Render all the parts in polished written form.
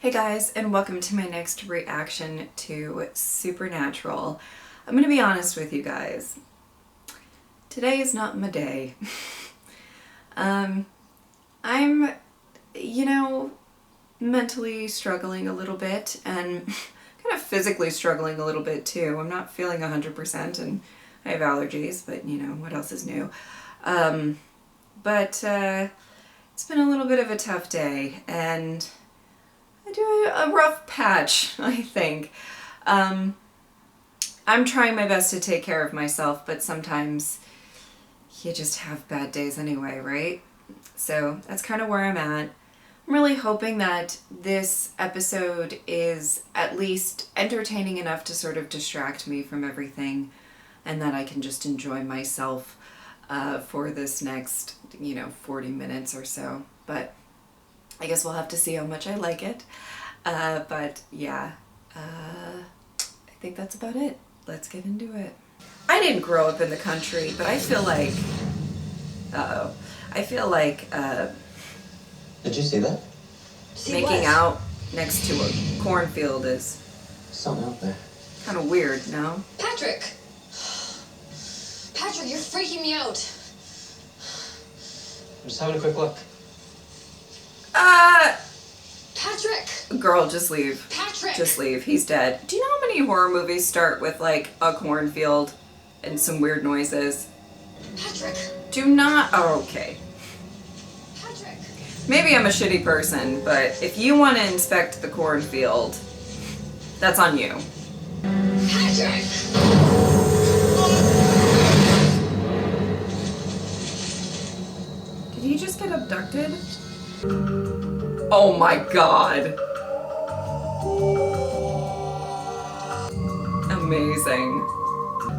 Hey guys, and welcome to my next reaction to Supernatural. I'm gonna be honest with you guys. Today is not my day. I'm, mentally struggling a little bit and kind of physically struggling a little bit too. I'm not feeling 100% and I have allergies, but what else is new? It's been a little bit of a tough day and I do a rough patch, I think. I'm trying my best to take care of myself, but sometimes you just have bad days anyway, right? So that's kind of where I'm at. I'm really hoping that this episode is at least entertaining enough to sort of distract me from everything and that I can just enjoy myself for this next, 40 minutes or so. But I guess we'll have to see how much I like it. I think that's about it. Let's get into it. I didn't grow up in the country, but I feel like, Did you see that? making out next to a cornfield is Something out there. kind of weird, no? Patrick! Patrick, you're freaking me out. I'm just having a quick look. Patrick! Girl, just leave. Patrick! Just leave. He's dead. Do you know how many horror movies start with like a cornfield and some weird noises? Patrick! Do not. Oh, okay. Patrick! Maybe I'm a shitty person, but if you want to inspect the cornfield, that's on you. Patrick! Did he just get abducted? Oh my god. Amazing.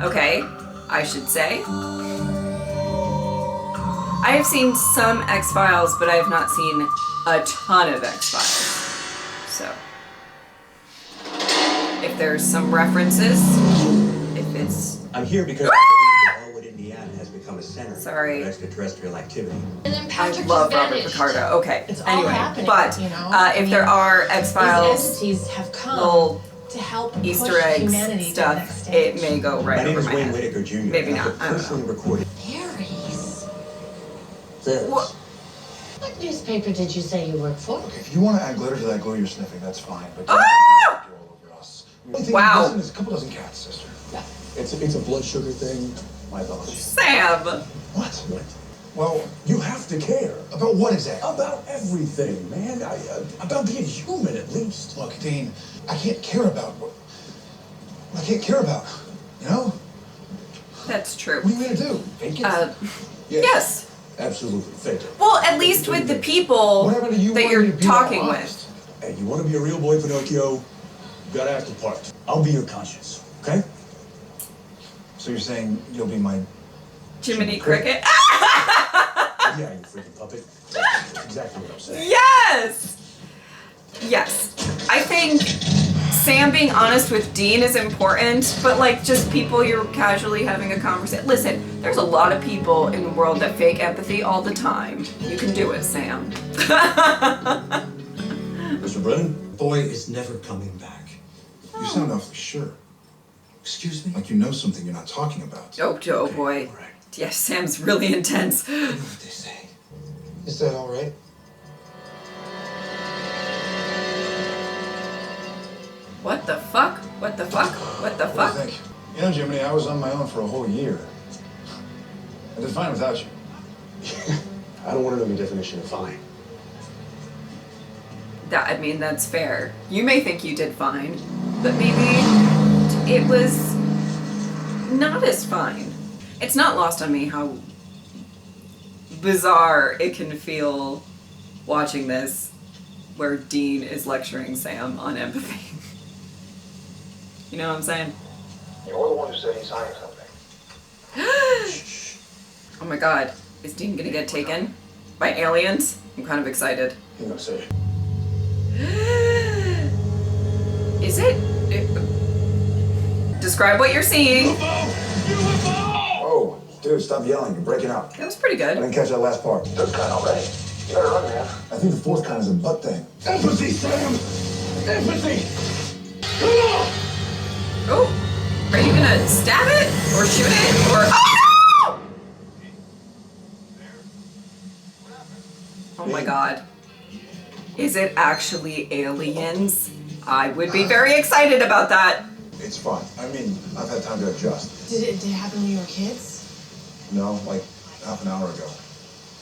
Okay, I should say. I have seen some X-Files, but I have not seen a ton of X-Files. So, if there's some references, if it's... I'm here because I believe that Elwood, Indiana has become a center Sorry. of extraterrestrial activity. And then I Patrick love just Robert vanished. Picardo. Okay, It's all anyway, happening, but if there are X-Files these entities have come little to help Easter push eggs humanity to the next stuff, stage. it may go right My name over is my Wayne head. Whitaker Jr. Maybe and not, I've I don't personally know. recorded Aries. this. What? What newspaper did you say you work for? Okay, if you want to add glitter to that glue you're sniffing, that's fine. But Ah! don't get all over us. The only thing Wow. missing is a couple dozen cats, sister. Yeah. It's a blood sugar thing. My apologies. Sam! What? Well, you have to care. About what exactly? About everything, man. About being human, at least. Look, Dean, I can't care about what I can't care about. You know? That's true. What are you gonna do? Fake it? Yes. Absolutely. Fake it. Well, at least with the people What happened to you that wanting you're to be more talking honest? with. Hey, you want to be a real boy, Pinocchio? You gotta act the part. I'll be your conscience, okay? So you're saying you'll be my Jiminy Cricket. Yeah, you freaking puppet. That's exactly what I'm saying. Yes! Yes. I think Sam being honest with Dean is important, but like just people you're casually having a conversation. Listen, there's a lot of people in the world that fake empathy all the time. You can do it, Sam. Mr. Brennan? Boy is never coming back. You sound awfully sure. Excuse me? Like you know something you're not talking about. Oh boy. All right. Yes, Sam's really intense. You know what they say. Is that all right? What the fuck? What the fuck? What the What fuck? do you think? You know, Jiminy, I was on my own for a whole year. I did fine without you. I don't want to know the definition of fine. That's fair. You may think you did fine, but maybe it was not as fine. It's not lost on me how bizarre it can feel watching this, where Dean is lecturing Sam on empathy. You know what I'm saying? You're the one who said he signed something. Oh my god, is Dean gonna get taken by aliens? I'm kind of excited. You're gonna say. Is it? Describe what you're seeing. Oh, dude, stop yelling. You're breaking up. That was pretty I good. didn't catch that last part. Third kind already. You gotta run, man. I think the fourth kind is a butt thing. Empathy, Sam! Empathy! Oh, are you gonna stab it or shoot it or? Oh, no! Oh my God. Is it actually aliens? I would be very excited about that. It's fine. I mean, I've had time to adjust. Did it happen when you were kids? No, like half an hour ago.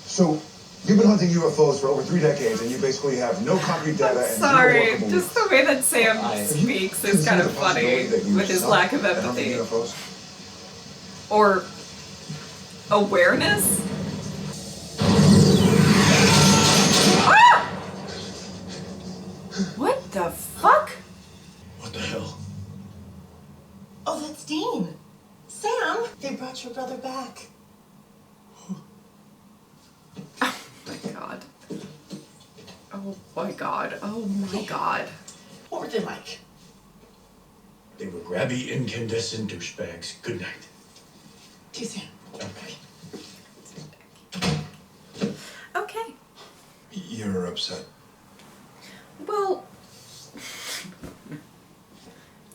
So, you've been hunting UFOs for over 3 decades, and you basically have no concrete data and zero Sorry, workable just leads. the way that Sam I- speaks is Consider kind the of funny possibility that you with his suck lack of at hunting empathy UFOs? or awareness. Ah! What the fuck? What the hell? Oh, that's Dean. Sam, they brought your brother back. Oh my God. Oh my God. Oh my God. What were they like? They were grabby, incandescent douchebags. Good night. To Sam. Okay. Okay. You're upset. Well,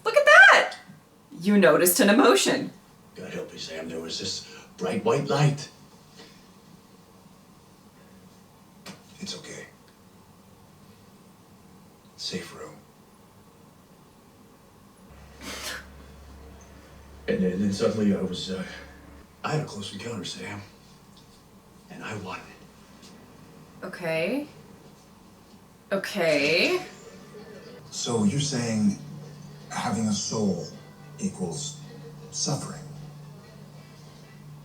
look at that! You noticed an emotion. God help me, Sam. There was this bright white light. It's okay. Safe room. And then suddenly I had a close encounter, Sam. And I won. Okay. Okay. So you're saying having a soul equals suffering?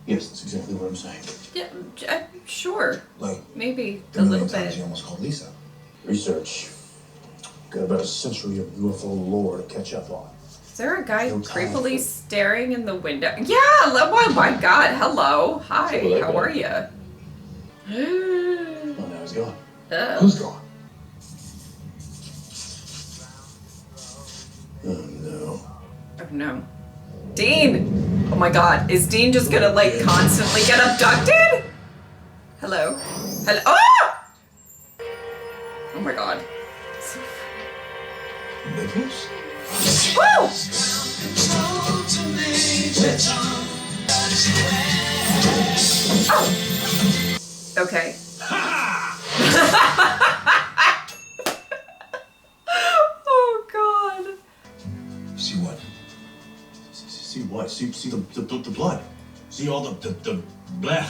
Yes, that's exactly what I'm saying. Yeah, sure. Like Maybe the a little million times bit. you almost called Lisa. Research. Got about a century of UFO lore to catch up on. Is there a guy No time creepily for- staring in the window? Yeah, oh my God, hello. Hi, Well, that how guy. are you? Oh, now he's gone. Who's gone? Oh, no. Oh no. Dean! Oh my God, is Dean just gonna like constantly get abducted? Hello? Hello? Oh! Oh my God. Nicholas? Woo! Oh! Okay. Oh God. See what? See what? See the blood. See all the blech.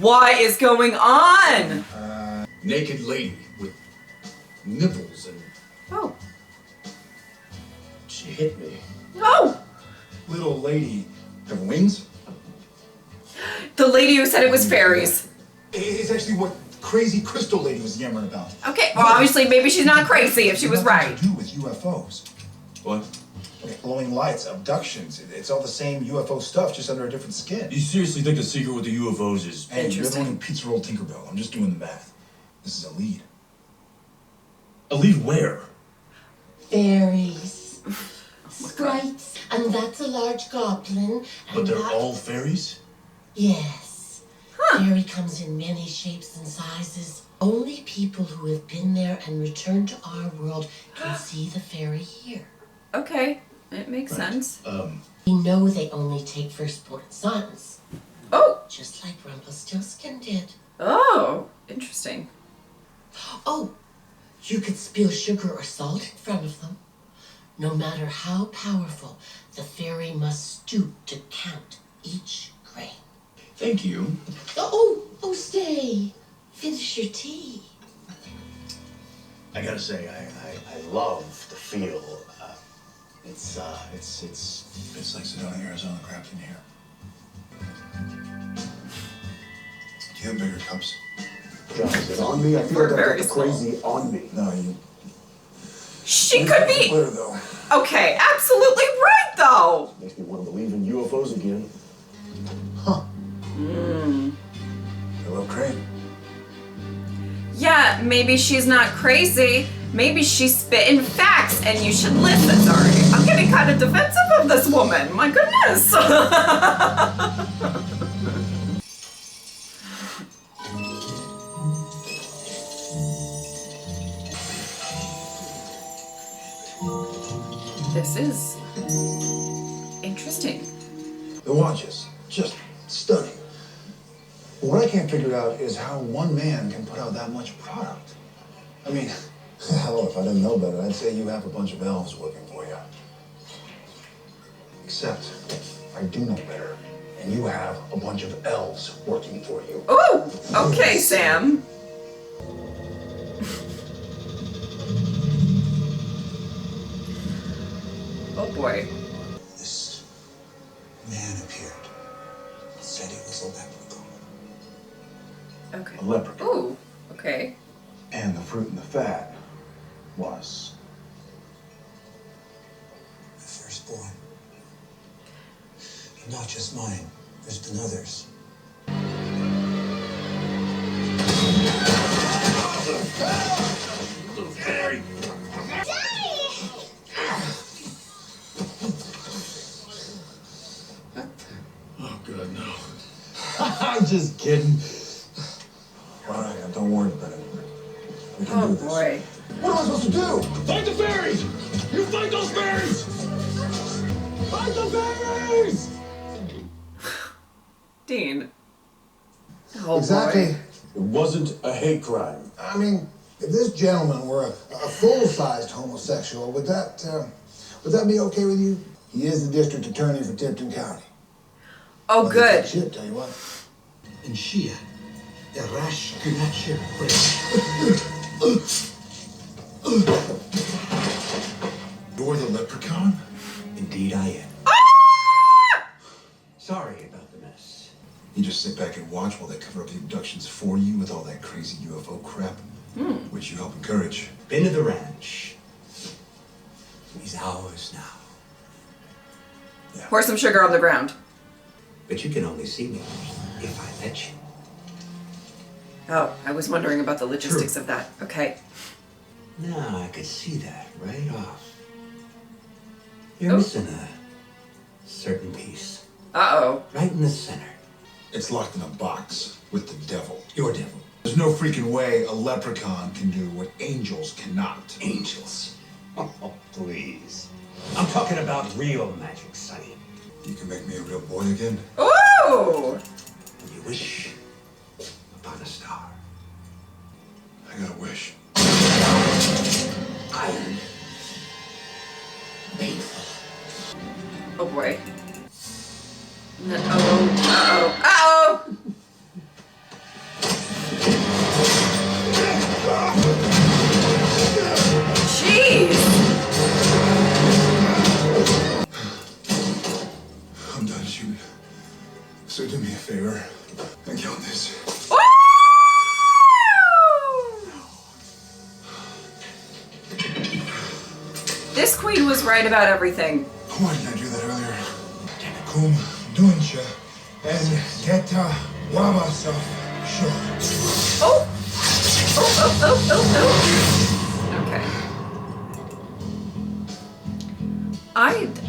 What is going on? Naked lady with nipples and Oh. she hit me. Oh! Little lady have wings? The lady who said it was fairies. It's actually what crazy crystal lady was yammering about. Okay, well obviously maybe she's not crazy if she was Nothing right. to do with UFOs. What? Okay, glowing lights, abductions. It's all the same UFO stuff, just under a different skin. You seriously think the secret with the UFOs is? Hey, you're the Interesting. one who pizza rolled Tinkerbell. I'm just doing the math. This is a lead. A lead where? Fairies. Sprites. And that's a large goblin. But and they're that- all fairies? Yes. Fairy comes in many shapes and sizes. Only people who have been there and returned to our world can see the fairy here. Okay, it makes sense. We know they only take firstborn sons, Oh! just like Rumpelstiltskin did. Oh! Interesting. Oh, you could spill sugar or salt in front of them. No matter how powerful, the fairy must stoop to count each grain. Thank you. Oh, stay. Finish your tea. I gotta say, I love the feel. It's It's like Sedona, Arizona crapped in here. Do you have bigger cups? John, is it on me? I feel We're like I've very got the crazy on me. No, you. She could be Clear though. okay, absolutely right though. Makes me want to believe in UFOs again. Hello, Crane. Yeah, maybe she's not crazy. Maybe she's spitting facts and you should listen. Sorry, I'm getting kind of defensive of this woman. My goodness. This is interesting. The watches, just stunning. But what I can't figure out is how one man can put out that much product. I mean, hell, if I didn't know better, I'd say you have a bunch of elves working for you. Except, I do know better, and you have a bunch of elves working for you. Oh, okay, Sam. Oh boy. This man appeared. Said he was a leprechaun. Okay. A leprechaun. Ooh, okay. And the fruit and the fat was. The firstborn. But not just mine. There's been others. Oh, God, no. I'm just kidding. All right, now don't worry about it. We can Oh do this. boy. What am I supposed to do? Fight the fairies! You fight those fairies! Fight the fairies! Dean. Oh Exactly. boy. It wasn't a hate crime. I mean, if this gentleman were a full-sized homosexual, would that be okay with you? He is the district attorney for Tipton County. Oh, Well, good. that's shit, tell you what. And Shia, the rash Kunacher. You're the leprechaun? Indeed I am. Sorry about the mess. You just sit back and watch while they cover up the abductions for you with all that crazy UFO crap, which you help encourage. Been to the ranch. He's ours now. Pour some sugar on the ground. But you can only see me if I let you. Oh, I was wondering about the logistics of that. Okay. Now I could see that right off. You're Oh. missing a certain piece. Uh-oh. Right in the center. It's locked in a box with the devil. Your devil. There's no freaking way a leprechaun can do what angels cannot. Angels. Oh, please. I'm talking about real magic, Sonny. You can make me a real boy again? Ooh! When you wish upon a star. I got a wish. Iron. Painful. Oh boy. No, uh-oh. Uh-oh! Jeez! I'm done shooting. So do me a favor and count this. Woo! This queen was right about everything. Why didn't I do that earlier? Kum duncha and geta wabasa sure. Oh! Okay.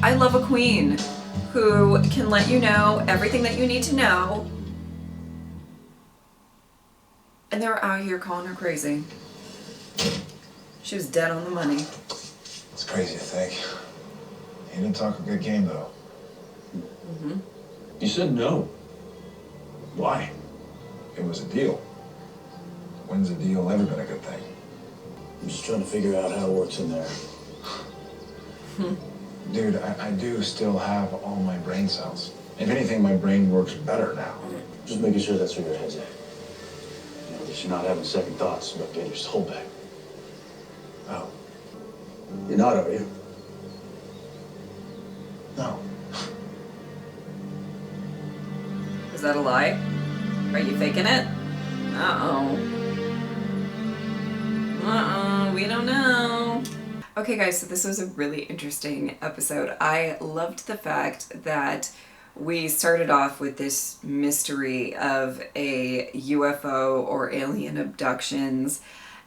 I love a queen who can let you know everything that you need to know. And they're out here calling her crazy. She was dead on the money. It's crazy to think. He didn't talk a good game though. You said no. Why? It was a deal. When's a deal ever been a good thing? I'm just trying to figure out how it works in there. Dude, I do still have all my brain cells. If anything, my brain works better now. Just making sure that's where your head's at. You know, that you're not having second thoughts about getting your soul back. Oh, You're not, are you? no. Is that a lie? Are you faking it? Uh-oh. We don't know. Okay guys, so this was a really interesting episode. I loved the fact that we started off with this mystery of a UFO or alien abductions,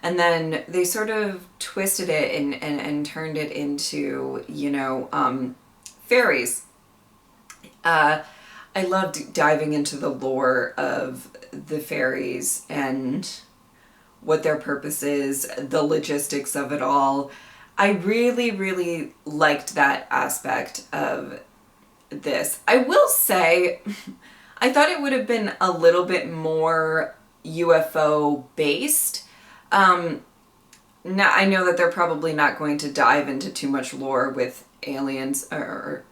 and then they sort of twisted it and turned it into, you know, fairies. I loved diving into the lore of the fairies and what their purpose is, the logistics of it all. I really, really liked that aspect of this. I will say, I thought it would have been a little bit more UFO based. Now, I know that they're probably not going to dive into too much lore with aliens, or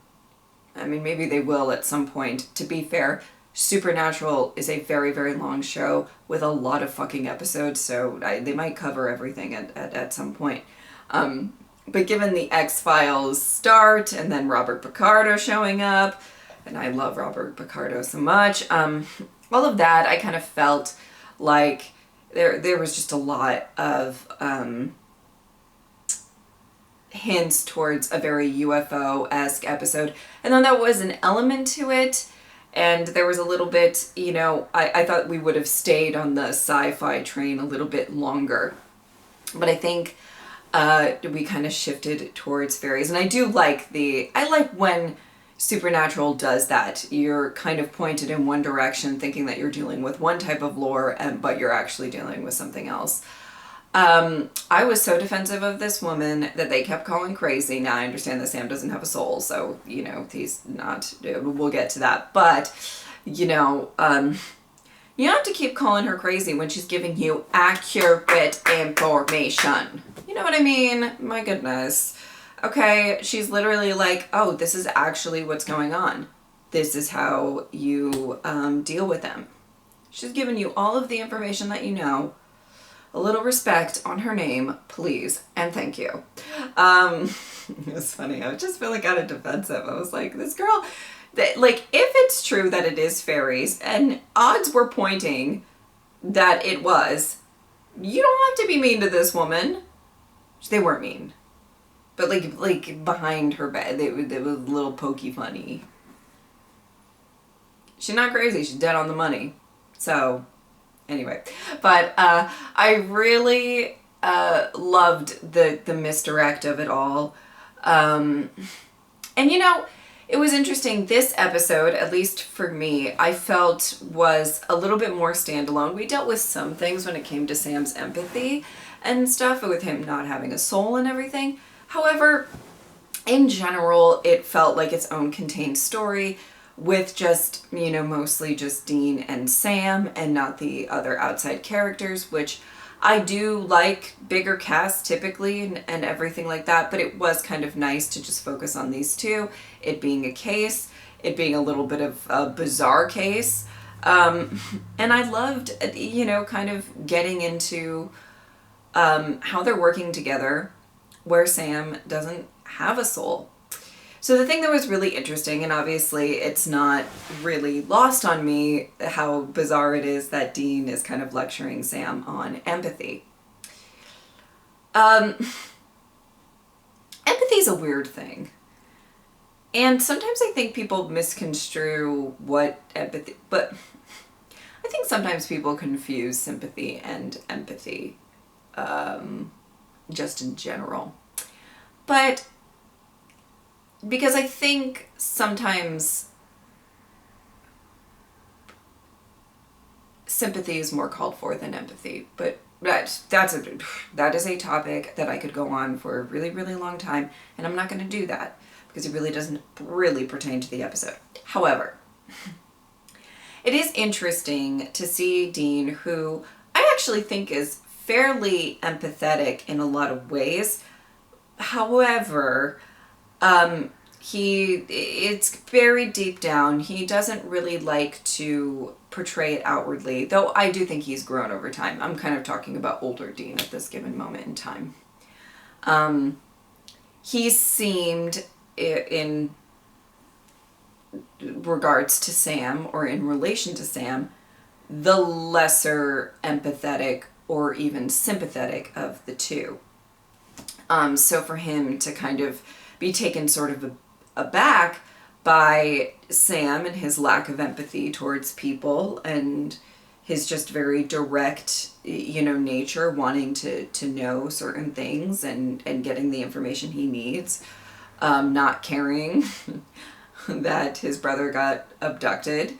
I mean, maybe they will at some point. To be fair, Supernatural is a very, very long show with a lot of fucking episodes, so they might cover everything at some point. But given the X-Files start, and then Robert Picardo showing up, and I love Robert Picardo so much, all of that, I kind of felt like there was just a lot of hints towards a very UFO-esque episode. And then there was an element to it, and there was a little bit, you know, I thought we would have stayed on the sci-fi train a little bit longer. But I think we kind of shifted towards fairies. And I do like I like when Supernatural does that. You're kind of pointed in one direction thinking that you're dealing with one type of lore, but you're actually dealing with something else. I was so defensive of this woman that they kept calling crazy. Now I understand that Sam doesn't have a soul, so, you know, he's not, we'll get to that. But, you know, you don't have to keep calling her crazy when she's giving you accurate information. You know what I mean? My goodness. Okay, she's literally like, oh, this is actually what's going on. This is how you deal with them. She's given you all of the information that you know. A little respect on her name, please, and thank you. It was funny. I just really got defensive. I was like, this girl, like, if it's true that it is fairies, and odds were pointing that it was, you don't have to be mean to this woman. They weren't mean. But like behind her bed, they was a little pokey funny. She's not crazy. She's dead on the money. So, anyway. But I really loved the misdirect of it all. And you know, it was interesting. This episode, at least for me, I felt was a little bit more standalone. We dealt with some things when it came to Sam's empathy and stuff, with him not having a soul and everything. However, in general, it felt like its own contained story with just, you know, mostly just Dean and Sam and not the other outside characters, which I do like bigger casts typically and everything like that, but it was kind of nice to just focus on these two, it being a case, it being a little bit of a bizarre case. And I loved, you know, kind of getting into how they're working together, where Sam doesn't have a soul. So the thing that was really interesting, and obviously it's not really lost on me how bizarre it is that Dean is kind of lecturing Sam on empathy. Empathy is a weird thing. And sometimes I think people misconstrue what empathy, but I think sometimes people confuse sympathy and empathy, just in general. But because I think sometimes sympathy is more called for than empathy, but that is a topic that I could go on for a really, really long time, and I'm not going to do that because it really doesn't really pertain to the episode. However, it is interesting to see Dean, who I actually think is fairly empathetic in a lot of ways. However, it's very deep down. He doesn't really like to portray it outwardly, though I do think he's grown over time. I'm kind of talking about older Dean at this given moment in time. He seemed, in regards to Sam, or in relation to Sam, the lesser empathetic or even sympathetic of the two. So for him to kind of be taken sort of aback by Sam and his lack of empathy towards people and his just very direct, you know, nature, wanting to know certain things and getting the information he needs, not caring that his brother got abducted.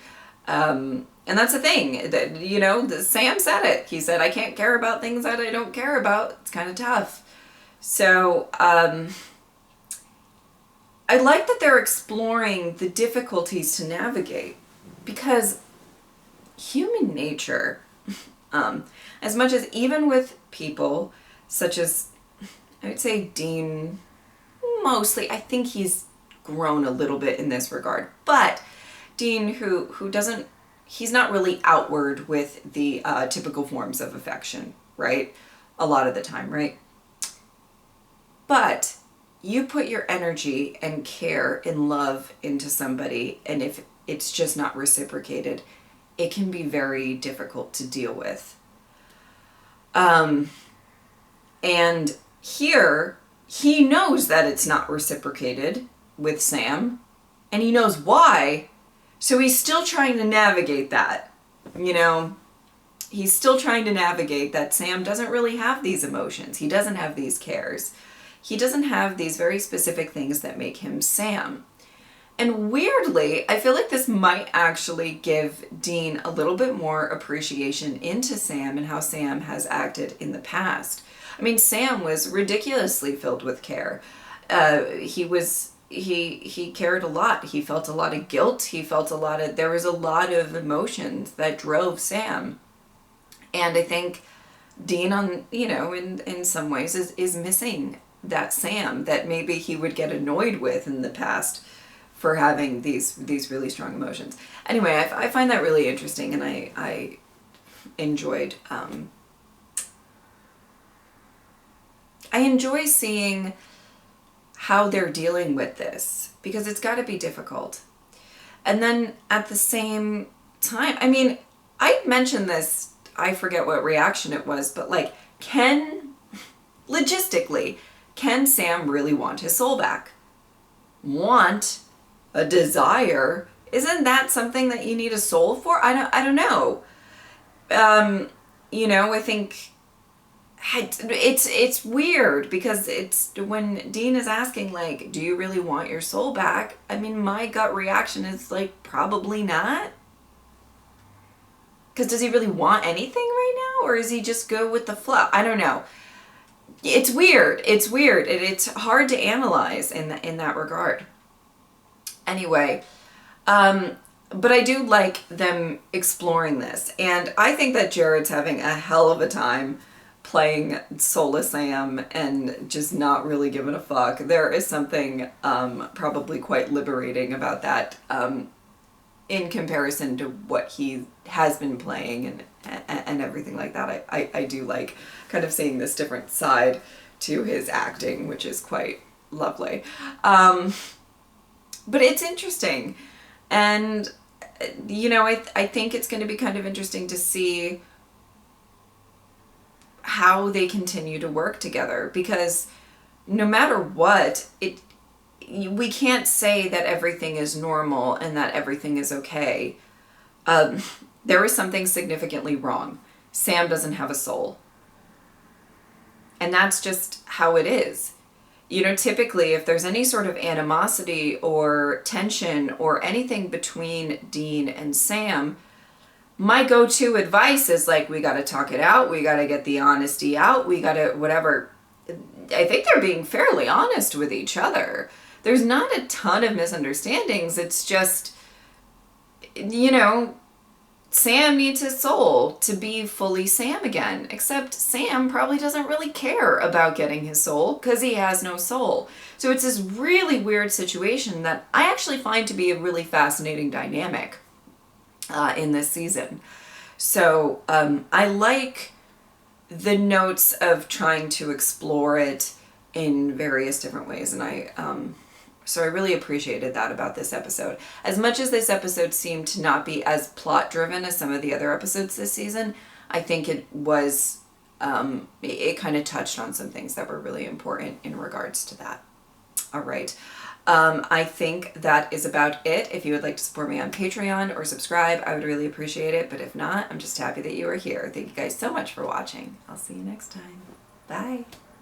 And that's the thing, that, you know, Sam said it. He said, I can't care about things that I don't care about. It's kind of tough. So, I like that they're exploring the difficulties to navigate, because human nature, as much as even with people such as, I would say Dean, mostly, I think he's grown a little bit in this regard, but Dean, who doesn't, he's not really outward with the typical forms of affection, right? A lot of the time, right? But you put your energy and care and love into somebody, and if it's just not reciprocated, it can be very difficult to deal with. And here, he knows that it's not reciprocated with Sam, and he knows why, so he's still trying to navigate that, you know? He's still trying to navigate that Sam doesn't really have these emotions. He doesn't have these cares. He doesn't have these very specific things that make him Sam. And weirdly, I feel like this might actually give Dean a little bit more appreciation into Sam and how Sam has acted in the past. I mean, Sam was ridiculously filled with care. He cared a lot. He felt a lot of guilt. There was a lot of emotions that drove Sam. And I think Dean, in some ways is missing that Sam that maybe he would get annoyed with in the past for having these really strong emotions. Anyway, I find that really interesting, and I enjoyed I enjoy seeing how they're dealing with this, because it's got to be difficult. And then at the same time, I mean, I mentioned this, I forget what reaction it was, but like, logistically, can Sam really want his soul back? Want? A desire? Isn't that something that you need a soul for? I don't know. I think it's weird, because it's when Dean is asking, like, do you really want your soul back? I mean, my gut reaction is like, probably not. Because does he really want anything right now? Or is he just go with the flow? I don't know. It's weird. It's weird. It's hard to analyze in that regard. Anyway, but I do like them exploring this. And I think that Jared's having a hell of a time playing Soulless Sam and just not really giving a fuck. There is something probably quite liberating about that in comparison to what he has been playing and everything like that. I do like kind of seeing this different side to his acting, which is quite lovely. But it's interesting. And, I think it's going to be kind of interesting to see how they continue to work together, because no matter what, we can't say that everything is normal and that everything is okay. There is something significantly wrong. Sam doesn't have a soul. And that's just how it is. Typically, if there's any sort of animosity or tension or anything between Dean and Sam, my go-to advice is like, we got to talk it out. We got to get the honesty out. We got to whatever. I think they're being fairly honest with each other. There's not a ton of misunderstandings. It's just, Sam needs his soul to be fully Sam again, except Sam probably doesn't really care about getting his soul because he has no soul. So it's this really weird situation that I actually find to be a really fascinating dynamic in this season. So I like the notes of trying to explore it in various different ways, and so I really appreciated that about this episode. As much as this episode seemed to not be as plot driven as some of the other episodes this season, I think it was, it kind of touched on some things that were really important in regards to that. All right. I think that is about it. If you would like to support me on Patreon or subscribe, I would really appreciate it. But if not, I'm just happy that you are here. Thank you guys so much for watching. I'll see you next time. Bye.